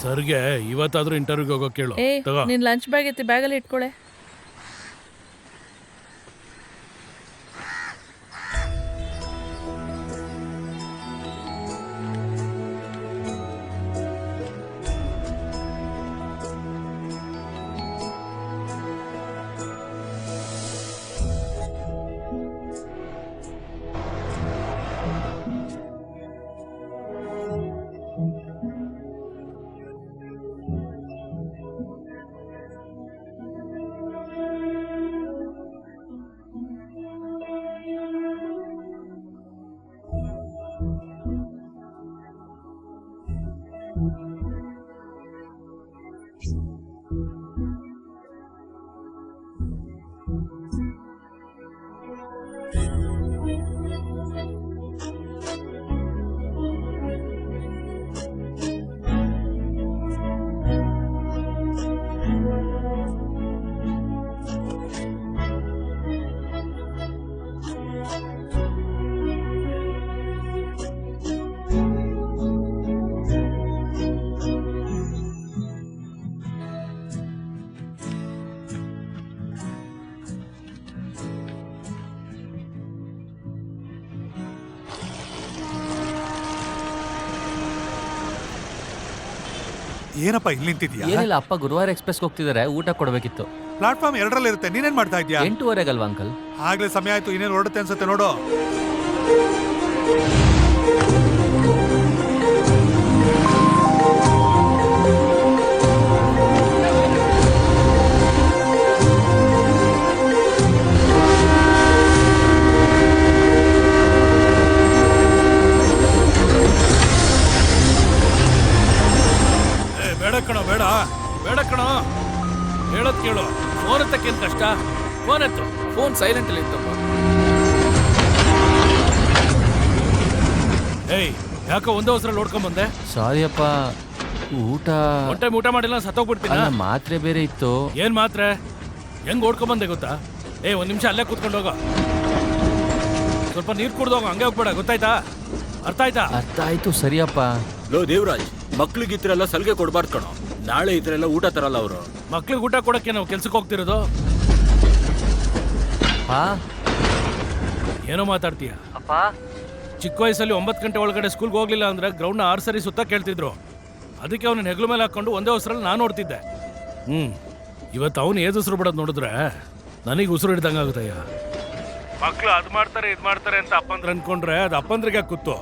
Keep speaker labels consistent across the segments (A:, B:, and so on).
A: ಸರ್ಗೆ ಇವತ್ತಾದ್ರೂ ಇಂಟರ್ವ್ಯೂಗೆ ಹೋಗೋ ಕೇಳು. ತಗೋ
B: ನಿನ್ ಲಂಚ್ ಬ್ಯಾಗ್ ಎತ್ತಿ ಬ್ಯಾಗಲ್ಲಿ ಇಟ್ಕೊಳೆ.
C: ಏನಪ್ಪ ಇಲ್ಲಿ ನಿಂತಿದ್ಯಾ?
D: ಏನಿಲ್ಲ ಅಪ್ಪ ಗುರುವಾರ ಎಕ್ಸ್ಪ್ರೆಸ್ ಹೋಗ್ತಿದ್ದಾರೆ, ಊಟ ಕೊಡಬೇಕಿತ್ತು.
C: ಪ್ಲಾಟ್ಫಾರ್ಮ್ 2ರಲ್ಲಿ ಇರುತ್ತೆ, ನೀನೇನ್ ಮಾಡ್ತಾ ಇದ್ಯಾ?
D: 8:30 ಅಂಕಲ್?
C: ಆಗ್ಲೇ ಸಮಯ ಆಯ್ತು, ಇನ್ನೇನು ಹೊರಡುತ್ತೆ ಅನ್ಸುತ್ತೆ ನೋಡು.
A: ಬೇಡ ಕಣೋ, ಬೇಡ ಬೇಡ ಕಣೋ, ಹೇಳೋದ್ ಕೇಳು. ಫೋನ್ ಎತ್ತಕ್ಕೇನ್ ಕಷ್ಟ? ಫೋನ್ ಎತ್ತು.
E: ಫೋನ್ ಸೈಲೆಂಟ್ ಅಲ್ಲಿ ಇತ್ತಪ್ಪ.
A: ಏಯ್, ಯಾಕೋ ಒಂದೇ ಅವಸರಲ್ಲಿ ನೋಡ್ಕೊಂಡ್ ಬಂದೆ?
D: ಸಾರಿ ಅಪ್ಪ, ಊಟ
A: ಒನ್ ಟೈಮ್ ಊಟ ಮಾಡಿಲ್ಲ ಸತ್ತೋಗ್ಬಿಡ್ತೀನಿ.
D: ಅಲ್ಲ, ಮಾತ್ರೆ ಬೇರೆ ಇತ್ತು.
A: ಏನ್ ಮಾತ್ರೆ? ಹೆಂಗ್ ಓಡ್ಕೊಂಡ್ ಬಂದೆ ಗೊತ್ತಾ? ಒಂದ್ ನಿಮಿಷ ಅಲ್ಲೇ ಕೂತ್ಕೊಂಡು ಹೋಗೋ, ಸ್ವಲ್ಪ ನೀರ್ ಕುಡ್ದೋಗ, ಹಂಗೆ ಹೋಗ್ಬೇಡ, ಗೊತ್ತಾಯ್ತಾ? ಅರ್ಥ ಆಯ್ತಾ?
D: ಅರ್ಥ ಆಯ್ತು, ಸರಿಯಪ್ಪ.
E: ಲೋ ದೇವರಾಜ್, ಮಕ್ಳಿಗೆ ಇದ್ರೆಲ್ಲ ಸಲಿಗೆ ಕೊಡ್ಬಾರ್ದು ಕಣೋ. ನಾಳೆ ಇದ್ರೆಲ್ಲ ಊಟ ತರಲ್ಲ ಅವರು.
A: ಮಕ್ಳಿಗೆ ಊಟ ಕೊಡಕ್ಕೆ ನಾವು ಕೆಲ್ಸಕ್ಕೆ ಹೋಗ್ತಿರೋದು. ಏನೋ ಮಾತಾಡ್ತೀಯ?
D: ಅಪ್ಪ,
A: ಚಿಕ್ಕ ವಯಸ್ಸಲ್ಲಿ 9 ಗಂಟೆ ಒಳಗಡೆ ಸ್ಕೂಲ್ಗೆ ಹೋಗ್ಲಿಲ್ಲ ಅಂದ್ರೆ ಗ್ರೌಂಡ್ನ 6 ಸರಿ ಸುತ್ತ ಕೇಳ್ತಿದ್ರು. ಅದಕ್ಕೆ ಅವನ ಹೆಗ್ಲ ಮೇಲೆ ಹಾಕೊಂಡು ಒಂದೇ ಅವಸರಲ್ಲಿ ನಾನು ನೋಡ್ತಿದ್ದೆ. ಇವತ್ತು ಅವನು ಏದು ಉಸಿರು ಬಿಡೋದು ನೋಡಿದ್ರೆ ನನಗೆ ಉಸಿರು ಹಿಡ್ದಂಗೆ ಆಗುತ್ತಯ್ಯ. ಮಕ್ಳು ಅದು ಮಾಡ್ತಾರೆ ಇದು ಮಾಡ್ತಾರೆ ಅಂತ ಅಪ್ಪಂದ್ರೆ ಅನ್ಕೊಂಡ್ರೆ ಅದು ಅಪ್ಪಂದ್ರಿಗೆ ಕೂತು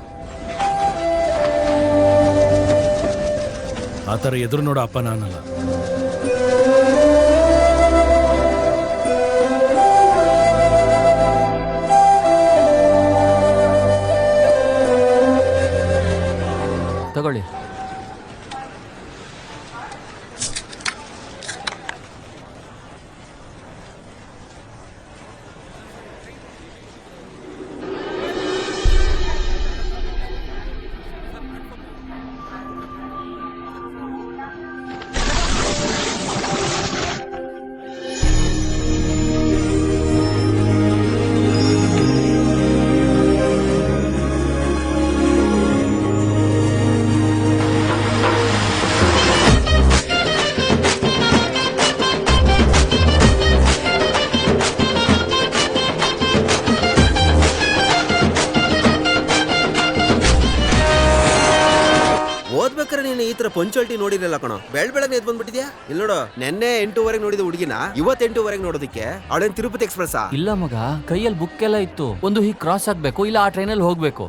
A: ಆ ಥರ ಎದುರು ನೋಡೋ ಅಪ್ಪ ನಾನಲ್ಲ.
D: ತಗೊಳ್ಳಿ.
F: ಓದ್ಬೇಕಾರೆ ನೀನು ಈ ತರ ಪಂಚುಯಾಲಿಟಿ ನೋಡಿರಲ್ಲ ಕಣೋ. ಬೆಳಗ್ಗೆ ಎದ್ದು ಬಂದ್ಬಿಟ್ಟಿದ್ಯಾ? ಇಲ್ಲಿ ನೋಡು, ನೆನ್ನೆ 8:30 ನೋಡಿದ ಹುಡುಗಿನ ಇವತ್ತು 8:30 ನೋಡೋದಕ್ಕೆ ಅವಳೇನ್ ತಿರುಪತಿ ಎಕ್ಸ್ಪ್ರೆಸ್?
D: ಇಲ್ಲ ಮಗ, ಕೈಯಲ್ಲಿ ಬುಕ್ ಎಲ್ಲ ಇತ್ತು. ಒಂದು ಹೀಗೆ ಕ್ರಾಸ್ ಆಗ್ಬೇಕು, ಇಲ್ಲ ಆ ಟ್ರೈನಲ್ಲಿ ಹೋಗ್ಬೇಕು.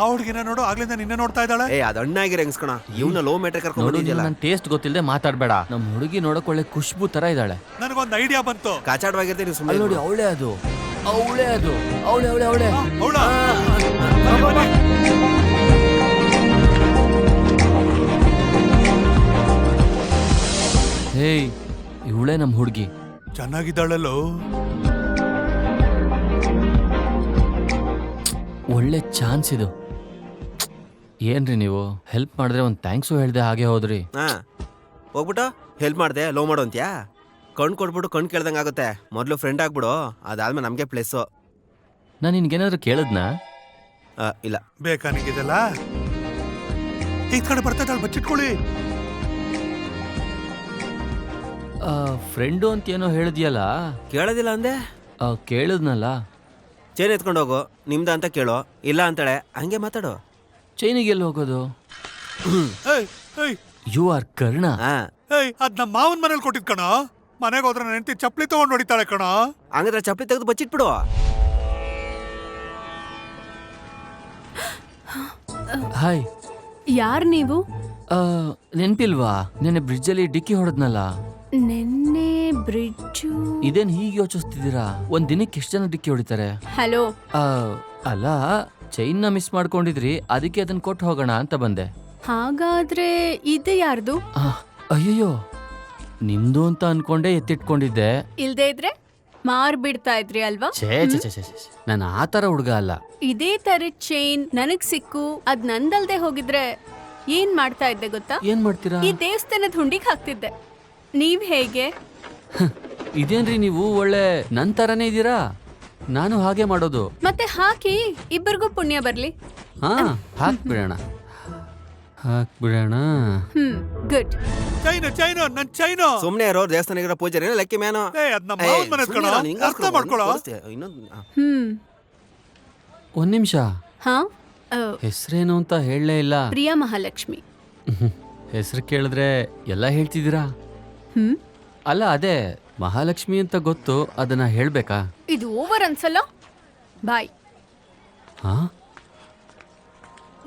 C: ಆ ಹುಡುಗಿನ ನೋಡು, ಆಗ್ಲಿಂದ ನಿನ್ನೆ ನೋಡ್ತಾ ಇದ್ದಾಳೆ.
F: ಅದು ಅಣ್ಣಾಗಿರ ಹೆಂಗ್ಸ್ಕಣ, ಇವನ ಲೋ ಮೆಟ್ರಿಕ್ ಕರ್ಕೊಂಡು ಬಂದಿದ್ಯಲ್ಲ.
D: ನನ್ನ ಟೇಸ್ಟ್ ಗೊತ್ತಿಲ್ಲದೆ ಮಾತಾಡ್ಬೇಡ. ನಮ್ಮ ಹುಡುಗಿ ನೋಡಕ್ ಒಳ್ಳೆ ಖುಷ್ಬು ತರ ಇದ್ದಾಳೆ.
C: ನನಗೊಂದು ಐಡಿಯಾ ಬಂತು.
F: ಕಾಚಾಡವಾಗಿರ್ತೀನಿ ಸುಮ್ಮನೆ.
D: ನೋಡಿ, ಅವಳೇ ಅದು, ಅವಳೇ ಅದು, ಅವಳೇ ಅವಳೇ ಅವಳೇ. ಹೇಯ್, ಇವಳೇ ನಮ್ಮ ಹುಡುಗಿ.
C: ಚೆನ್ನಾಗಿದ್ದಾಳಲ್ಲೋ.
D: ಒಳ್ಳೆ ಚಾನ್ಸ್ ಇದು. ಏನ್ರಿ ನೀವು ಹೆಲ್ಪ್ ಮಾಡಿದ್ರೆ ಒಂದು ಥ್ಯಾಂಕ್ಸು ಹೇಳ್ದೆ ಹಾಗೆ ಹೋದ್ರಿ.
F: ಹೋಗ್ಬಿಟ್ಟು ಹೆಲ್ಪ್ ಮಾಡ್ದೆ ಲೋ ಮಾಡೋ ಅಂತ್ಯಾ? ಕಣ್ ಕೊಟ್ಬಿಟ್ಟು ಕಣ್ ಕೇಳ್ದಂಗೆ ಆಗುತ್ತೆ. ಮೊದಲು ಫ್ರೆಂಡ್ ಆಗ್ಬಿಡು, ಅದಾದ್ಮೇಲೆ ನಮಗೆ ಪ್ಲೇಸು.
D: ನಾನು ನಿನ್ಗೇನಾದ್ರು ಕೇಳಿದ್ನಾ?
F: ಇಲ್ಲ.
C: ಬೇಕಾ ನಿಗಿದಲ್ಲ? ಈ ಕಡೆ ಬರ್ತಾ ಇದ್ದಾಳೆ, ಬಚ್ಚಿಟ್ಕೊಳ್ಳಿ.
D: ಫ್ರೆಂಡು ಅಂತ ಏನೋ ಹೇಳಿದ್ಯಲ್ಲ,
F: ಕೇಳೋದಿಲ್ಲ ಅಂದೆ.
D: ಕೇಳಿದ್ನಲ್ಲ.
F: ಚೈನ್ ಎತ್ಕೊಂಡು ಹೋಗು, ನಿಮ್ದ ಅಂತ ಕೇಳು, ಇಲ್ಲ ಅಂತಾಳೆ, ಹಂಗೆ ಮಾತಾಡು.
D: ಚೈನಿಗೆ ಎಲ್ಲಿ ಹೋಗೋದು?
C: ಏಯ್ ಏಯ್
D: ಯು ಆರ್ ಕರ್ಣ.
F: ಹಾ,
C: ಏಯ್ ಅದ್ ನಮ್ಮ ಮಾವನ್ ಮನೇಲಿ ಕೊಟ್ಟಿದ್ ಕಣೋ. ಮನೆಗೆ ಹೋದ್ರೆ ನನ್ನ ಹೆಂಡತಿ ಚಪ್ಪಲಿ ತಗೊಂಡ್ ಹೊಡಿತಾಳೆ ಕಣೋ.
F: ಹಂಗಾದ್ರೆ ಚಪ್ಪಲಿ ತೆಗೆದು ಬಚ್ಚಿಟ್ಬಿಡು.
D: ಹಾಯ್.
B: ಯಾರ್ ನೀವು?
D: ನೆನ್ಪಿಲ್ವಾ? ನೆನ್ನೆ ಬ್ರಿಡ್ಜಲ್ಲಿ ಡಿಕ್ಕಿ ಹೊಡೆದ್ನಲ್ಲ.
B: ನೆನ್ನೆ ಬ್ರಿಡ್ಜು.
D: ಇದೇನ್ ಹೀಗೆ ಯೋಚಿಸ್ತಿದ್ದೀರಾ? ಒಂದ್ ದಿನಕ್ಕೆ ಎಷ್ಟು ಜನ ಡಿಕ್ಕಿ ಹೊಡಿತಾರೆ?
B: ಹಲೋ.
D: ಅಲ್ಲ, ಚೈನ್ನ ಮಿಸ್ ಮಾಡ್ಕೊಂಡಿದ್ರಿ, ಅದಕ್ಕೆ ಅದನ್ನ ಕೊಟ್ಟು ಹೋಗೋಣ ಅಂತ ಬಂದೆ.
B: ಹಾಗಾದ್ರೆ ಇದು ಯಾರ್ದು?
D: ಅಯ್ಯಯ್ಯೋ, ನಿಮ್ದು ಅಂತ ಅನ್ಕೊಂಡೆ ಎತ್ತಿಟ್ಕೊಂಡಿದ್ದೆ.
B: ಇಲ್ದೇ ಇದ್ರೆ ಮಾರ್ ಬಿಡ್ತಾ ಇದ್ರಿ ಅಲ್ವಾ?
D: ಛೇ ಛೇ ಛೇ ಛೇ, ನಾನು ಆ ಥರ ಹುಡುಗ ಅಲ್ಲ.
B: ಇದೇ ತರದ ಚೈನ್ ನನಗ್ ಸಿಕ್ಕು ಅದ್ ನಂದಲ್ದೆ ಹೋಗಿದ್ರೆ ಏನ್ ಮಾಡ್ತಾ ಇದ್ದೆ ಗೊತ್ತಾ?
D: ಏನ್ ಮಾಡ್ತೀರಾ?
B: ಈ ದೇವಸ್ಥಾನದ ಹುಂಡಿಗೆ ಹಾಕ್ತಿದ್ದೆ. ನೀವ್ ಹೇಗೆ?
D: ಇದೇನ್ರಿ ನೀವು ಒಳ್ಳೆ ನನ್ ತರನೇ ಇದ್ದೀರಾ? ನಾನು ಹಾಗೆ ಮಾಡೋದು.
B: ಮತ್ತೆ ಹಾಕಿ, ಇಬ್ಬರಿಗೂ ಪುಣ್ಯ ಬರ್ಲಿ.
D: ಹಾ, ಹಾಕ್ಬಿಡೋಣ.
B: ಗುಡ್.
C: ಚೈನು ಚೈನು ನನ್ ಚೈನು.
F: ಸುಮ್ನೆ ಇರೋ, ದೇವಸ್ಥಾನ ಪೂಜಾರಿ ಲೆಕ್ಕಿ ಮ್ಯಾನು.
C: ಏಯ್ ಅದ್ ನಮ್ಮ ಮಾವನ್ ಮನೆ ಕಣೋ, ಅರ್ಥ ಮಾಡ್ಕೊಳೋ.
D: ಒಂದ್ ನಿಮಿಷ,
B: ಹಾ,
D: ಹೆಸರೇನು ಅಂತ ಹೇಳಲೇ ಇಲ್ಲ.
B: ಪ್ರಿಯಾ ಮಹಾಲಕ್ಷ್ಮಿ.
D: ಹೆಸರು ಕೇಳಿದ್ರೆ ಎಲ್ಲ ಹೇಳ್ತಿದ್ದೀರಾ? ಅಲ್ಲ, ಅದೇ ಮಹಾಲಕ್ಷ್ಮಿ ಅಂತ ಗೊತ್ತು, ಅದನ್ನ ಹೇಳ್ಬೇಕಾ?
B: ಇದು ಓವರ್ ಅನ್ಸಲ್ಲ. ಬಾಯ್.
D: ಹಾ,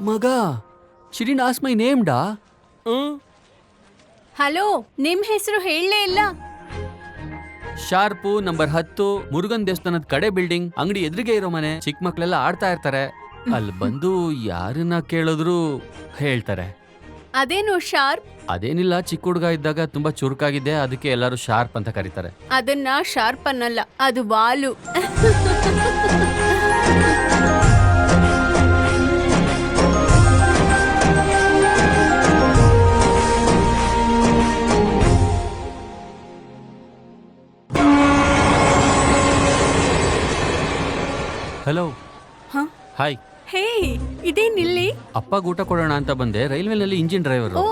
D: ಮಗ, she didn't ask my name ಡಾ.
B: ಹಲೋ, ನಿಮ್ ಹೆಸರು ಹೇಳಲೇ ಇಲ್ಲ.
D: ಶಾರ್ಪು, ನಂಬರ್ 10, ಮುರುಗನ್ ದೇವಸ್ಥಾನದ ಕಡೆ ಬಿಲ್ಡಿಂಗ್, ಅಂಗಡಿ ಎದುರಿಗೆ ಇರೋ ಮನೆ. ಚಿಕ್ಕ ಮಕ್ಳೆಲ್ಲ ಆಡ್ತಾ ಇರ್ತಾರೆ. ಅಲ್ಲಿ ಬಂದು ಯಾರನ್ನ ಕೇಳಿದ್ರು ಹೇಳ್ತಾರೆ.
B: ಅದೇನು ಶಾರ್ಪ್?
D: ಅದೇನಿಲ್ಲ, ಚಿಕ್ಕ ಹುಡುಗ ಇದ್ದಾಗ ತುಂಬಾ ಚುರುಕಾಗಿದ್ದೆ, ಅದಕ್ಕೆ ಎಲ್ಲರೂ ಶಾರ್ಪ್ ಅಂತ ಕರೀತಾರೆ.
B: ಅದನ್ನ ಶಾರ್ಪ್ ಅನ್ನಲ್ಲ, ಅದು ವಾಲು.
D: ಹಲೋ.
B: ಹ?
D: ಹಾಯ್.
B: ಹೇ, ಇದೇನ್ ಇಲ್ಲಿ?
D: ಅಪ್ಪಗೆ ಊಟ ಕೊಡೋಣ ಅಂತ ಬಂದೆ. ರೈಲ್ವೆನಲ್ಲಿ ಇಂಜಿನ್ ಡ್ರೈವರು.
B: ಓ,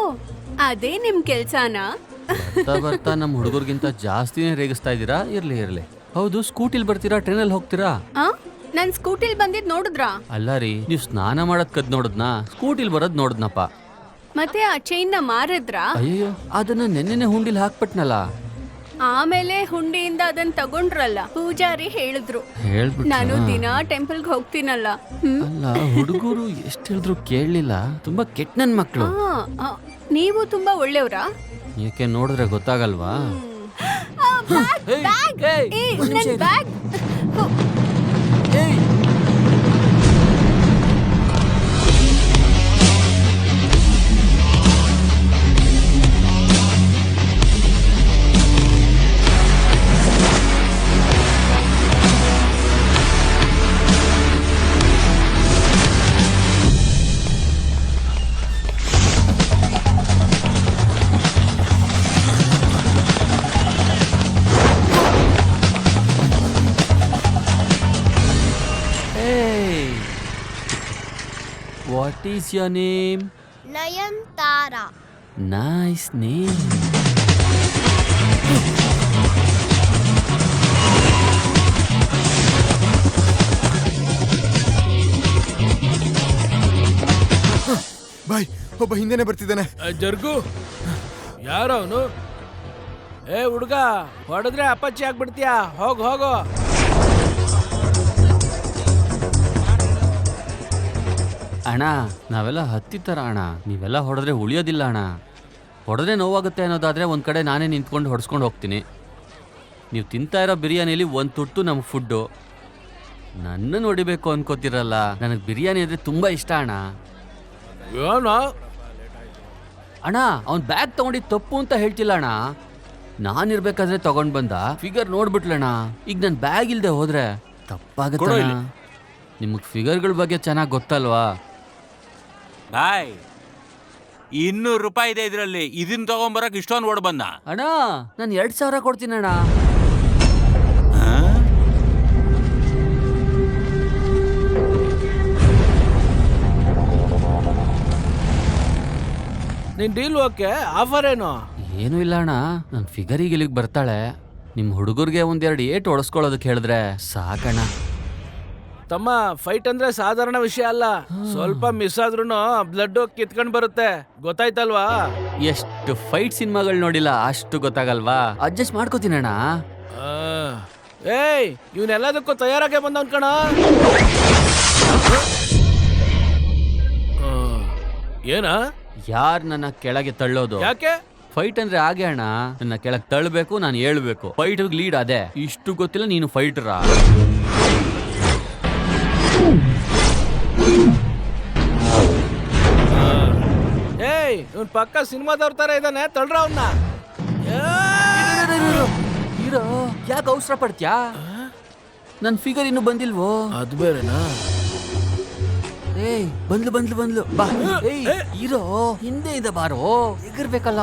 B: ಅದೇ ನಿಮ್ ಕೆಲ್ಸನಾ?
D: ಬರ್ತಾ ಬರ್ತಾ ನಮ್ಮ ಹುಡುಗರಿಗಿಂತ ಜಾಸ್ತಿನೇ ರೇಗಿಸ್ತಾ ಇದ್ದೀರಾ. ಇರ್ಲಿ ಇರ್ಲಿ. ಹೌದು, ಸ್ಕೂಟಿಲ್ ಬರ್ತೀರಾ ಟ್ರೈನಲ್ಲಿ ಹೋಗ್ತೀರಾ?
B: ನನ್ ಸ್ಕೂಟಿಲ್ ಬಂದಿದ್ ನೋಡಿದ್ರಾ?
D: ಅಲ್ಲ ರೀ, ನೀವು ಸ್ನಾನ ಮಾಡೋದ್ ಕದ್ ನೋಡಿದ್ನಾ? ಸ್ಕೂಟಿಲ್ ಬರೋದ್ ನೋಡಿದ್ನಪ್ಪ.
B: ಮತ್ತೆ ಆ ಚೈನ್ ನ ಮಾರಿದ್ರಾ?
D: ಅಯ್ಯೋ, ಅದನ್ನ ನೆನ್ನೆನೆ ಹುಂಡಿಲ್ ಹಾಕ್ಬಿಟ್ನಲ್ಲ.
B: ಆಮೇಲೆ ಹುಂಡಿಯಿಂದ ಅದನ್ನ ತಗೊಂಡ್ರಲ್ಲ, ಪೂಜಾರಿ ಹೇಳಿದ್ರು. ನಾನು ದಿನ ಟೆಂಪಲ್ಗೆ ಹೋಗ್ತೀನಲ್ಲ.
D: ಅಲ್ಲ, ಹುಡುಗರು ಎಷ್ಟು ಹೇಳಿದ್ರು ಕೇಳಲಿಲ್ಲ. ತುಂಬಾ ಕೆಟ್ಟ ನನ್ ಮಕ್ಳು.
B: ನೀವು ತುಂಬಾ ಒಳ್ಳೆಯವ್ರಾ?
D: ಯಾಕೆ ನೋಡಿದ್ರೆ ಗೊತ್ತಾಗಲ್ವಾ? What is your name?
G: Nayantara.
D: Nice name.
H: ಬಾಯ್, ಒಬ್ಬ ಹಿಂದೆನೆ ಬರ್ತಿದ್ದಾನೆ.
A: ಜರ್ಗು, ಯಾರು ಅವನು? ಏ ಹುಡುಗ, ಹೊಡೆದ್ರೆ ಅಪ್ಪಚ್ಚಿ ಆಗ್ಬಿಡ್ತೀಯಾ? ಹೋಗು ಹೋಗು.
D: ಅಣ್ಣ, ನಾವೆಲ್ಲ ಹತ್ತಿತರ ಅಣ್ಣ. ನೀವೆಲ್ಲ ಹೊಡೆದ್ರೆ ಉಳಿಯೋದಿಲ್ಲ ಅಣ್ಣ. ಹೊಡೆದ್ರೆ ನೋವಾಗುತ್ತೆ ಅನ್ನೋದಾದ್ರೆ ಒಂದ್ ಕಡೆ ನಾನೇ ನಿಂತ್ಕೊಂಡು ಹೊಡ್ಸ್ಕೊಂಡು ಹೋಗ್ತೀನಿ. ನೀವು ತಿಂತಾ ಇರೋ ಬಿರಿಯಾನಿಲಿ ಒಂದು ತುಟ್ಟು ನಮ್ಮ ಫುಡ್ಡು. ನನ್ನನ್ನು ಹೊಡಿಬೇಕು ಅನ್ಕೋತಿರಲ್ಲ. ನನಗೆ ಬಿರಿಯಾನಿ ಅಂದರೆ ತುಂಬ ಇಷ್ಟ ಅಣ್ಣ. ಅಣ್ಣ, ಅವ್ನು ಬ್ಯಾಗ್ ತಗೊಂಡಿದ್ದು ತಪ್ಪು ಅಂತ ಹೇಳ್ತಿಲ್ಲ ಅಣ್ಣ. ನಾನಿರ್ಬೇಕಾದ್ರೆ ತಗೊಂಡು ಬಂದ, ಫಿಗರ್ ನೋಡ್ಬಿಟ್ಲಣ್ಣ. ಈಗ ನನ್ನ ಬ್ಯಾಗ್ ಇಲ್ಲದೆ ಹೋದ್ರೆ ತಪ್ಪಾಗುತ್ತೆ. ನಿಮಗೆ ಫಿಗರ್ಗಳ ಬಗ್ಗೆ ಚೆನ್ನಾಗಿ ಗೊತ್ತಲ್ವಾ?
E: ಬಾಯ್, 200 ರೂಪಾಯಿ ಇದೆ ಇದರಲ್ಲಿ. ಇದನ್ನ ತಗೊಂಬರಕ್ ಇಷ್ಟೊಂದು ಓಡ್ ಬಂದ.
D: ಅಣ್ಣ, ನಾನು 2000 ಕೊಡ್ತೀನಿ ಅಣ್ಣ.
A: ನಿನ್ ಡೀಲ್ ಓಕೆ, ಆಫರ್ ಏನು?
D: ಏನೂ ಇಲ್ಲ ಅಣ್ಣ, ನನ್ನ ಫಿಗರಿಗೆ ಇಲ್ಲಿಗೆ ಬರ್ತಾಳೆ. ನಿಮ್ಮ ಹುಡುಗರಿಗೆ ಒಂದೆರಡು ಏಟು ಹೊಡೆಸ್ಕೊಳ್ಳೋದಕ್ಕೆ ಹೇಳಿದ್ರೆ ಸಾಕಣ್ಣ.
A: ತಮ್ಮ ಫೈಟ್ ಅಂದ್ರೆ ಸಾಧಾರಣ ವಿಷಯ ಅಲ್ಲ. ಸ್ವಲ್ಪ ಮಿಸ್ ಆದ್ರೂ ಬ್ಲಡ್ ಕಿತ್ಕೊಂಡ್ ಬರುತ್ತೆ, ಗೊತ್ತಾಯ್ತಲ್ವಾ?
D: ಎಷ್ಟು ಫೈಟ್ ಸಿನಿಮಾಗಳು ನೋಡಿಲ್ಲ, ಅಷ್ಟು ಗೊತ್ತಾಗಲ್ವಾ? ಅಡ್ಜಸ್ಟ್ ಮಾಡ್ಕೋತೀನಣ್ಣ.
A: ಆ, ಏಯ್ ಇವನೆಲ್ಲದಕ್ಕೂ ತಯಾರಾಗೆ ಬಂದವನ್ ಕಣ. ಏನ
D: ಯಾರು ನನ್ನ ಕೆಳಗೆ ತಳ್ಳೋದು?
A: ಯಾಕೆ?
D: ಫೈಟ್ ಅಂದ್ರೆ ಹಾಗೆ ಅಣ್ಣ, ನನ್ನ ಕೆಳಗೆ ತಳ್ಳಬೇಕು, ನಾನು ಹೇಳ್ಬೇಕು. ಫೈಟ್ ಲೀಡ್ ಅದೇ. ಇಷ್ಟು ಗೊತ್ತಿಲ್ಲ ನೀನು ಫೈಟರಾ?
A: ಏಯ್ ಇವನ್ ಪಕ್ಕ ಸಿನಿಮಾದವ್ರ ತರ ಇದಾನೆ, ತಳ್ರ ಅವನ್ನ.
D: ಹೀರೋ ಯಾಕೆ ಅವಸರ ಪಡ್ತ್ಯಾ? ನನ್ನ ಫಿಗರ್ ಇನ್ನೂ ಬಂದಿಲ್ವೋ?
A: ಅದು ಬೇರೆನಾ?
D: ಏಯ್ ಬಂದ್ಲು ಬಾ. ಏಯ್ ಹೀರೋ ಹಿಂದೆ ಇದೆ ಬಾರೋ, ಎಗರ್ಬೇಕಲ್ಲ.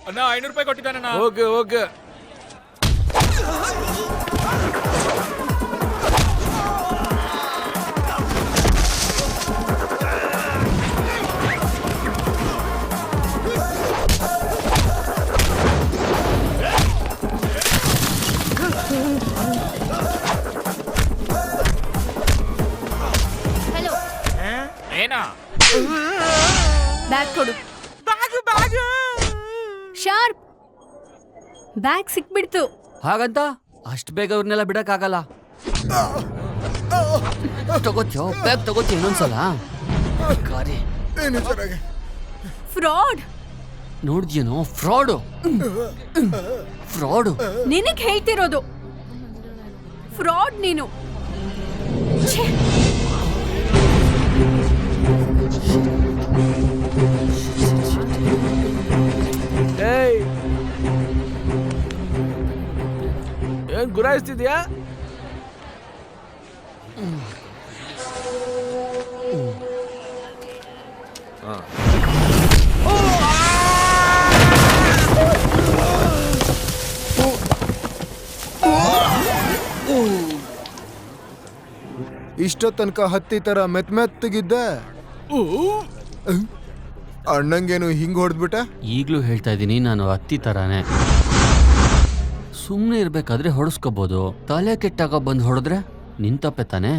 E: ಅಣ್ಣ 500 ರೂಪಾಯಿ ಕೊಟ್ಟಿದ್ದಾನಣ್ಣ.
A: Okay okay.
G: ಹಲೋ,
E: ಏನಾ
B: ಬ್ಯಾಗ್ ಕೊಡು. ಶಾರ್ಪ್, ಬ್ಯಾಗ್ ಸಿಕ್ಬಿಡ್ತು.
D: ಹಾಗಂತ ಅಷ್ಟು ಬೇಗ ಅವ್ರನ್ನೆಲ್ಲ ಬಿಡಕ್ಕಾಗಲ್ಲ. ತಗೋತ್ಯೋ ಬ್ಯಾಗ್ ತಗೋತಿ ಇನ್ನೊಂದ್ಸಲ.
H: ಏನು ಚೆನ್ನಾಗಿ
B: ಫ್ರಾಡ್.
D: ನೋಡ್ದ್ಯೇನೋ ಫ್ರಾಡು.
B: ನಿನಗ್ ಹೇಳ್ತಿರೋದು ಫ್ರಾಡ್ ನೀನು. ಛೆ.
A: ಏಯ್ ಏನ್ ಗುರಾಯಿಸ್ತಿದ್ಯಾ?
H: ಇಷ್ಟೋ ತನಕ ಹತ್ತಿ ತರ ಮೆತ್ತಗಿದ್ದೆ, ಅಣ್ಣಂಗೇನು ಹಿಂಗ್ ಹೊಡೆದ್ಬಿಟ್ಟ?
D: ಈಗಲೂ ಹೇಳ್ತಾ ಇದ್ದೀನಿ, ನಾನು ಹತ್ತಿ ಥರಾನೇ. ಸುಮ್ಮನೆ ಇರಬೇಕಾದ್ರೆ ಹೊಡೆಸ್ಕೋಬೋದು, ತಲೆ ಕೆಟ್ಟಾಗ ಬಂದು ಹೊಡೆದ್ರೆ ನಿಂತಪ್ಪೆ ತಾನೇ.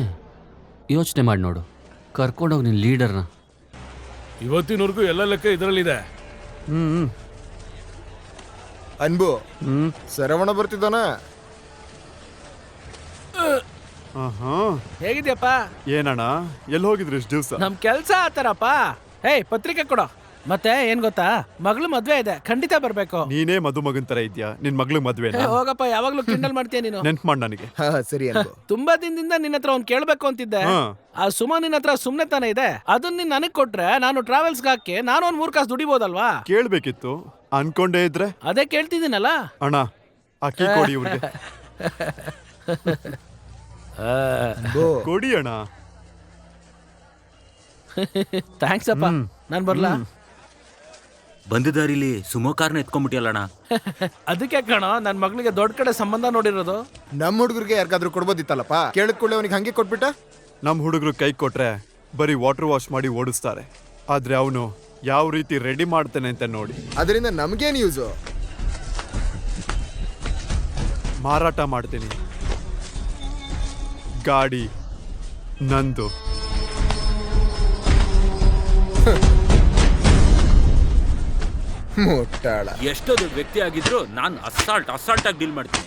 D: ಯೋಚನೆ ಮಾಡಿ ನೋಡು, ಕರ್ಕೊಂಡೋಗಿ ನಿನ್ನ ಲೀಡರ್ನ.
A: ಇವತ್ತಿನವರೆಗೂ ಎಲ್ಲ ಲೆಕ್ಕ ಇದರಲ್ಲಿದೆ.
H: ಅನ್ಬು ಸರವಣ ಬರ್ತಿದ್ದಾನ?
A: ಹೇಗಿದ್ಯಪ್ಪ?
I: ಏನಣ್ಣ ಎಲ್ಲಿ ಹೋಗಿದ್ರಿ ಇಷ್ಟು ದಿವಸ?
A: ನಮ್ ಕೆಲ್ಸ ಆತರಪ್ಪ. ಏಯ್ ಪತ್ರಿಕೆ ಕೊಡೋ. ಮತ್ತೆ ಏನ್ ಗೊತ್ತಾ, ಮಗಳು ಮದ್ವೆ ಇದೆ, ಖಂಡಿತ ಬರ್ಬೇಕು.
I: ನೀನೇ ಮದುಮಗನ್ ತರ ಇದ್ಯಾ, ನಿನ್ ಮಗ್ಳು ಮದ್ವೆ
A: ಹೋಗಪ್ಪ, ಯಾವಾಗ್ಲೂ ಕಿಂಡಲ್ ಮಾಡ್ತೀಯ ನೀನು.
I: ನೆನ್ಪ್ ಮಾಡ್ ನನಗೆ.
H: ಹಾ ಸರಿ ಅನ್ಬು.
A: ತುಂಬಾ ದಿನದಿಂದ ನಿನ್ನ ಹತ್ರ ಒಂದ್ ಕೇಳ್ಬೇಕು ಅಂತಿದ್ದೆ.
I: ಹಾ.
A: ಆ ಸುಮಾ ನಿನ್ನ ಹತ್ರ ಸುಮ್ನೆ ತಾನೇ ಇದೆ, ಅದನ್ನ ನೀನ್ ನನಗ್ ಕೊಟ್ರೆ ನಾನು ಟ್ರಾವೆಲ್ಸ್ ಹಾಕಿ ನಾನು ಒಂದ್ 3 ಕಾಸು ದುಡಿಬೋದಲ್ವಾ?
I: ಕೇಳ್ಬೇಕಿತ್ತು, ಅನ್ಕೊಂಡೇ ಇದ್ರೆ.
A: ಅದೇ ಕೇಳ್ತಿದ್ದೀನಲ್ಲ.
I: ಅಣ್ಣ ಅಕ್ಕಿ ಕೊಡಿ ಇವ್ರಿಗೆ.
H: ಅನ್ಬು
I: ಕೊಡಿ ಅಣ್ಣ.
A: ಥ್ಯಾಂಕ್ಸ್ ಅಪ್ಪ, ನಾನ್ ಬರ್ಲಾ?
E: ಬಂದ ದಾರಿಲಿ ಸುಮೋ ಕಾರ್ನ ಎತ್ಕೊಂಡ್ಬಿಟ್ಟಿಯಲ್ಲಣ್ಣ.
A: ಅದಕ್ಕೆ ಕಣ ನನ್ ಮಗಳಿಗೆ ದೊಡ್ಡ ಕಡೆ ಸಂಬಂಧ ನೋಡಿರೋದು.
H: ನಮ್ಮ ಹುಡುಗರಿಗೆ ಯಾರಿಗಾದ್ರೂ ಕೊಡ್ಬೋದಿತ್ತಲ್ಲಪ್ಪ, ಕೇಳಿದ ಕೂಡಲೇ ಅವನಿಗೆ ಹಂಗೆ ಕೊಟ್ಬಿಟ್ಟ.
I: ನಮ್ ಹುಡುಗರು ಕೈ ಕೊಟ್ರೆ ಬರೀ ವಾಟರ್ ವಾಶ್ ಮಾಡಿ ಓಡಿಸ್ತಾರೆ, ಆದ್ರೆ ಅವನು ಯಾವ ರೀತಿ ರೆಡಿ ಮಾಡ್ತಾನೆ ಅಂತ ನೋಡಿ.
H: ಅದರಿಂದ ನಮ್ಗೇನ್ ಯೂಸು?
I: ಮಾರಾಟ ಮಾಡ್ತೀನಿ, ಗಾಡಿ ನಂದು.
H: ಮುಟ್ಟಾಳ.
E: ಎಷ್ಟೋ ದೊಡ್ಡ ವ್ಯಕ್ತಿ ಆಗಿದ್ರು ನಾನು ಅಸಾಲ್ಟ್ ಆಗಿ ಡೀಲ್ ಮಾಡ್ತೀನಿ.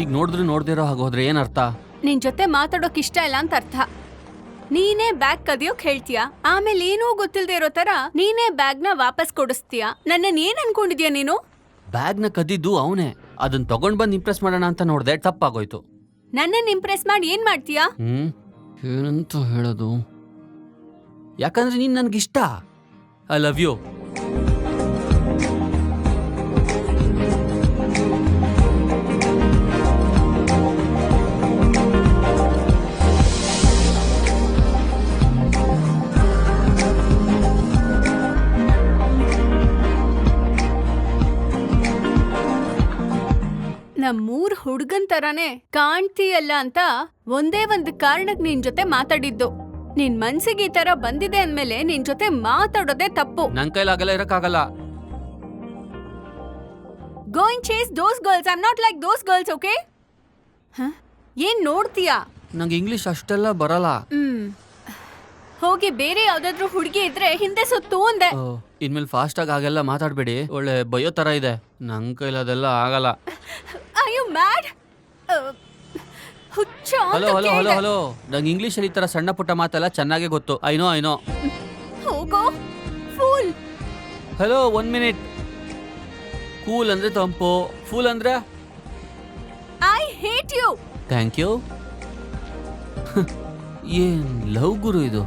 D: ಈಗ ನೋಡಿದ್ರು ನೋಡ್ದಿರೋ ಹಾಗೋದ್ರೆ ಏನ್ ಅರ್ಥ?
B: ನಿನ್ ಜೊತೆ ಮಾತಾಡೋಕ್ ಇಷ್ಟ ಇಲ್ಲ ಅಂತ ಅರ್ಥ. ನೀನೇ ಬ್ಯಾಗ್ ಕದಿಯೋಕ್ ಹೇಳ್ತೀಯಾ, ಆಮೇಲೆ ಏನೂ ಗೊತ್ತಿಲ್ದೇ ಇರೋ ತರ ನೀನೇ ಬ್ಯಾಗ್ನ ವಾಪಸ್ ಕೊಡಿಸ್ತೀಯಾ. ನನ್ನನ್ ಏನ್ ಅನ್ಕೊಂಡಿದ್ಯಾ ನೀನು?
D: ಬ್ಯಾಗ್ನ ಕದ್ದಿದ್ದು ಅವನೇ, ಅದನ್ನ ತಗೊಂಡ್ ಬಂದು ಇಂಪ್ರೆಸ್ ಮಾಡೋಣ ಅಂತ ನೋಡ್ದೆ, ತಪ್ಪಾಗೋಯ್ತು.
B: ನನ್ನನ್ ಇಂಪ್ರೆಸ್ ಮಾಡಿ ಏನ್ ಮಾಡ್ತೀಯಾ?
D: ಏನಂತ ಹೇಳೋದು? ಯಾಕಂದ್ರೆ ನೀನ್ ನನ್ಗಿಷ್ಟ. I love you.
B: ನಮ್ಮೂರ್ ಹುಡ್ಗನ್ ತರಾನೇ ಕಾಣ್ತೀಯಲ್ಲ ಅಂತ ಒಂದೇ ಒಂದು ಕಾರಣಕ್ ನಿನ್ ಜೊತೆ ಮಾತಾಡಿದ್ದು. ನಿನ್ ಮನ್ಸಿಗೆ ಈ ತರ ಬಂದಿದೆ ಅಂದ್ಮೇಲೆ ನಿನ್ ಜೊತೆ ಮಾತಾಡೋದೇ ತಪ್ಪು.
D: ನನ್ ಕೈಲಾಗಲ್ಲ, ಇರಕ್ಕಾಗಲ್ಲ.
B: Go and chase those girls. I'm not like those girls, okay? ಏನ್ ನೋಡ್ತೀಯಾ?
D: ನಂಗೆ ಇಂಗ್ಲಿಷ್ ಅಷ್ಟೆಲ್ಲ ಬರಲ್ಲ.
B: ಹೋಗಿ ಬೇರೆ ಯಾವ್ದಾದ್ರು ಹುಡುಗಿ ಇದ್ರೆ ಹಿಂದೆ ಸುತ್ತು ಅಂದೆ.
D: ಇನ್ಮೇಲೆ ಫಾಸ್ಟ್ ಆಗಿ ಹಾಗೆಲ್ಲ ಮಾತಾಡ್ಬೇಡಿ, ಒಳ್ಳೆ ಬಯ್ಯೋ ತರ ಇದೆ. ನನ್ ಕೈಲಿ ಅದೆಲ್ಲ ಆಗಲ್ಲ.
B: Are you mad? ಹುಚ್ಚ ಅಂತ
D: ಹಲೋ ಹಲೋ ಹಲೋ
B: ಕೇಳ್ದೆ.
D: ಹಲೋ, ನಂಗೆ ಇಂಗ್ಲಿಷಲ್ಲಿ ಈ ತರ ಸಣ್ಣ ಪುಟ್ಟ ಮಾತೆಲ್ಲ ಚೆನ್ನಾಗೇ ಗೊತ್ತು. I know.
B: ಹೋಗೋ ಫೂಲ್.
D: Hello, 1 minute. ಕೂಲ್ ಅಂದ್ರೆ ತಂಪು, ಫೂಲ್ ಅಂದ್ರೆ
B: I hate you.
D: Thank you. ಏನ್ ಲವ್ ಗುರು ಇದು.